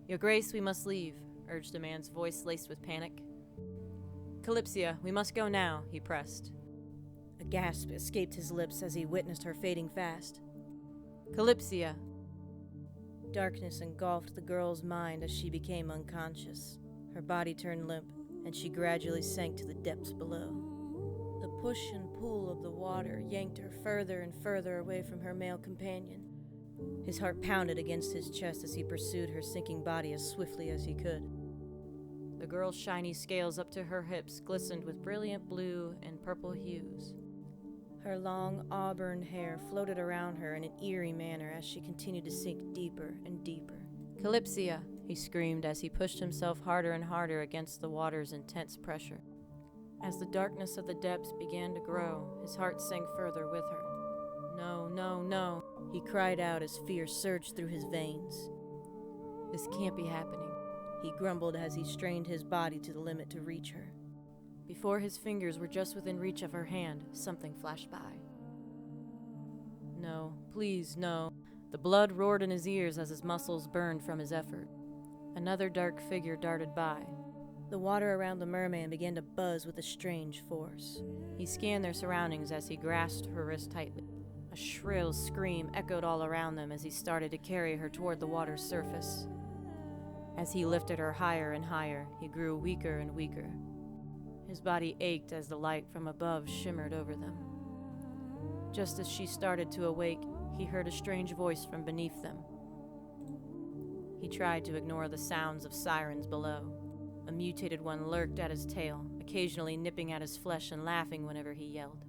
Your Grace, we must leave, urged a man's voice laced with panic. Calypsia, we must go now, he pressed. A gasp escaped his lips as he witnessed her fading fast. Calypsia! Darkness engulfed the girl's mind as she became unconscious. Her body turned limp, and she gradually sank to the depths below. The push and pull of the water yanked her further and further away from her male companion. His heart pounded against his chest as he pursued her sinking body as swiftly as he could. The girl's shiny scales up to her hips glistened with brilliant blue and purple hues. Her long auburn hair floated around her in an eerie manner as she continued to sink deeper and deeper. Calypsia, he screamed as he pushed himself harder and harder against the water's intense pressure. As the darkness of the depths began to grow, his heart sank further with her. No, no, no, he cried out as fear surged through his veins. This can't be happening, he grumbled as he strained his body to the limit to reach her. Before his fingers were just within reach of her hand, something flashed by. No, please, no. The blood roared in his ears as his muscles burned from his effort. Another dark figure darted by. The water around the merman began to buzz with a strange force. He scanned their surroundings as he grasped her wrist tightly. A shrill scream echoed all around them as he started to carry her toward the water's surface. As he lifted her higher and higher, he grew weaker and weaker. His body ached as the light from above shimmered over them. Just as she started to awake, he heard a strange voice from beneath them. He tried to ignore the sounds of sirens below. A mutated one lurked at his tail, occasionally nipping at his flesh and laughing whenever he yelled.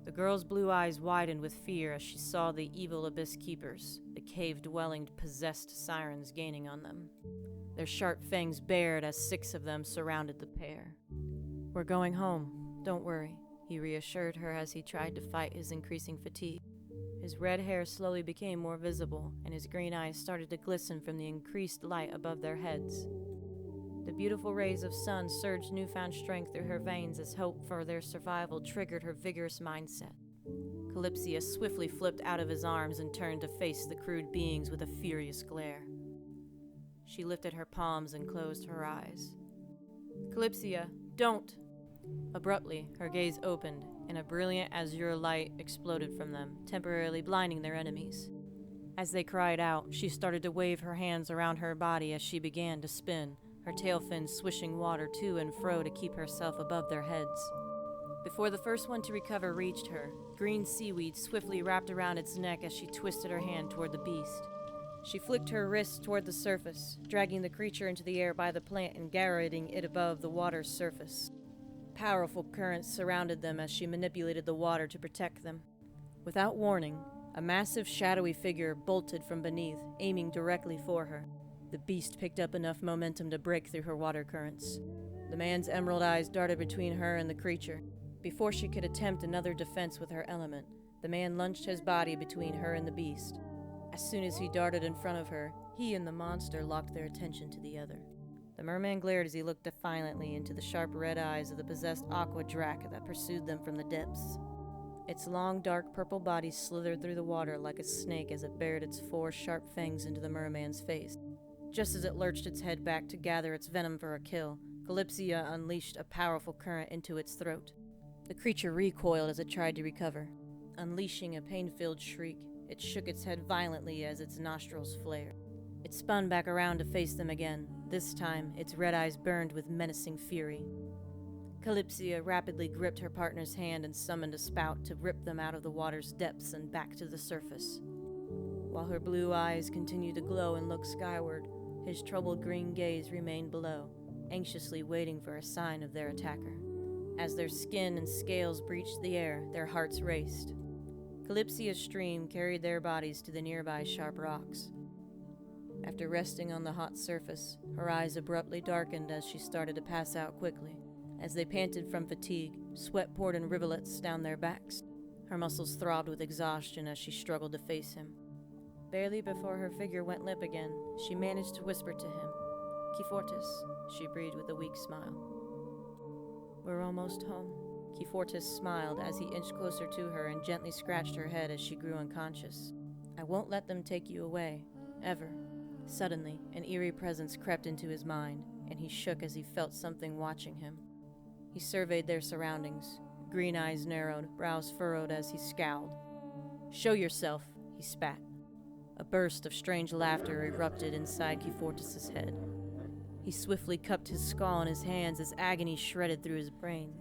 The girl's blue eyes widened with fear as she saw the evil abyss keepers, the cave-dwelling possessed sirens gaining on them. Their sharp fangs bared as 6 of them surrounded the pair. We're going home, don't worry, he reassured her as he tried to fight his increasing fatigue. His red hair slowly became more visible, and his green eyes started to glisten from the increased light above their heads. The beautiful rays of sun surged newfound strength through her veins as hope for their survival triggered her vigorous mindset. Calypsia swiftly flipped out of his arms and turned to face the crude beings with a furious glare. She lifted her palms and closed her eyes. Calypsia, don't! Abruptly, her gaze opened, and a brilliant azure light exploded from them, temporarily blinding their enemies. As they cried out, she started to wave her hands around her body as she began to spin, her tail fins swishing water to and fro to keep herself above their heads. Before the first one to recover reached her, green seaweed swiftly wrapped around its neck as she twisted her hand toward the beast. She flicked her wrists toward the surface, dragging the creature into the air by the plant and garroting it above the water's surface. Powerful currents surrounded them as she manipulated the water to protect them. Without warning, a massive shadowy figure bolted from beneath, aiming directly for her. The beast picked up enough momentum to break through her water currents. The man's emerald eyes darted between her and the creature. Before she could attempt another defense with her element, the man lunged his body between her and the beast. As soon as he darted in front of her, he and the monster locked their attention to the other. The merman glared as he looked defiantly into the sharp red eyes of the possessed aqua drac that pursued them from the depths. Its long, dark purple body slithered through the water like a snake as it bared its 4 sharp fangs into the merman's face. Just as it lurched its head back to gather its venom for a kill, Calypsia unleashed a powerful current into its throat. The creature recoiled as it tried to recover. Unleashing a pain-filled shriek, it shook its head violently as its nostrils flared. It spun back around to face them again. This time, its red eyes burned with menacing fury. Calypsia rapidly gripped her partner's hand and summoned a spout to rip them out of the water's depths and back to the surface. While her blue eyes continued to glow and look skyward, his troubled green gaze remained below, anxiously waiting for a sign of their attacker. As their skin and scales breached the air, their hearts raced. Calypsia's stream carried their bodies to the nearby sharp rocks. After resting on the hot surface, her eyes abruptly darkened as she started to pass out quickly. As they panted from fatigue, sweat poured in rivulets down their backs. Her muscles throbbed with exhaustion as she struggled to face him. Barely before her figure went limp again, she managed to whisper to him. "Keyfortis," she breathed with a weak smile. "We're almost home." Keyfortis smiled as he inched closer to her and gently scratched her head as she grew unconscious. "I won't let them take you away, ever. Suddenly, an eerie presence crept into his mind, and he shook as he felt something watching him. He surveyed their surroundings, green eyes narrowed, brows furrowed as he scowled. "Show yourself," he spat. A burst of strange laughter erupted inside Keyfortus's head. He swiftly cupped his skull in his hands as agony shredded through his brain.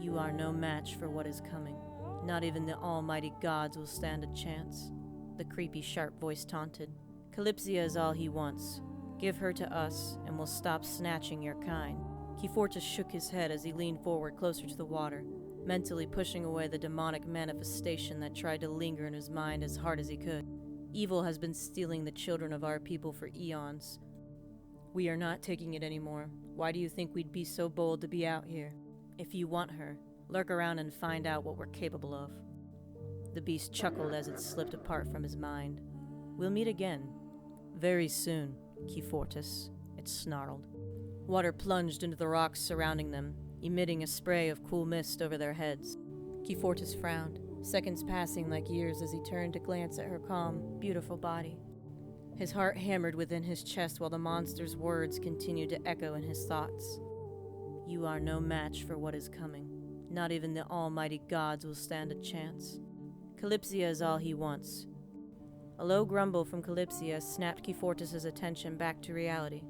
"You are no match for what is coming. Not even the almighty gods will stand a chance," the creepy, sharp voice taunted. "Calypsia is all he wants. Give her to us, and we'll stop snatching your kind." Keyfortus shook his head as he leaned forward closer to the water, mentally pushing away the demonic manifestation that tried to linger in his mind as hard as he could. Evil has been stealing the children of our people for eons. We are not taking it anymore. Why do you think we'd be so bold to be out here? If you want her, lurk around and find out what we're capable of. The beast chuckled as it slipped apart from his mind. "We'll meet again. Very soon, Keyfortus," it snarled. Water plunged into the rocks surrounding them, emitting a spray of cool mist over their heads. Keyfortus frowned, seconds passing like years as he turned to glance at her calm, beautiful body. His heart hammered within his chest while the monster's words continued to echo in his thoughts. "You are no match for what is coming. Not even the almighty gods will stand a chance. Calypsia is all he wants." A low grumble from Calypsia snapped Keyfortus's attention back to reality.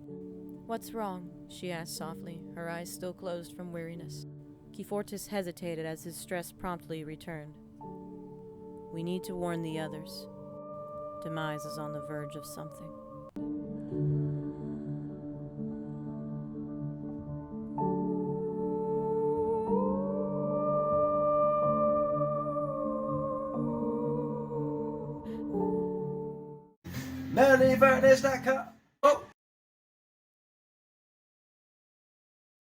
"What's wrong?" she asked softly, her eyes still closed from weariness. Keyfortus hesitated as his stress promptly returned. "We need to warn the others. Demise is on the verge of something." MelodyFurnace.com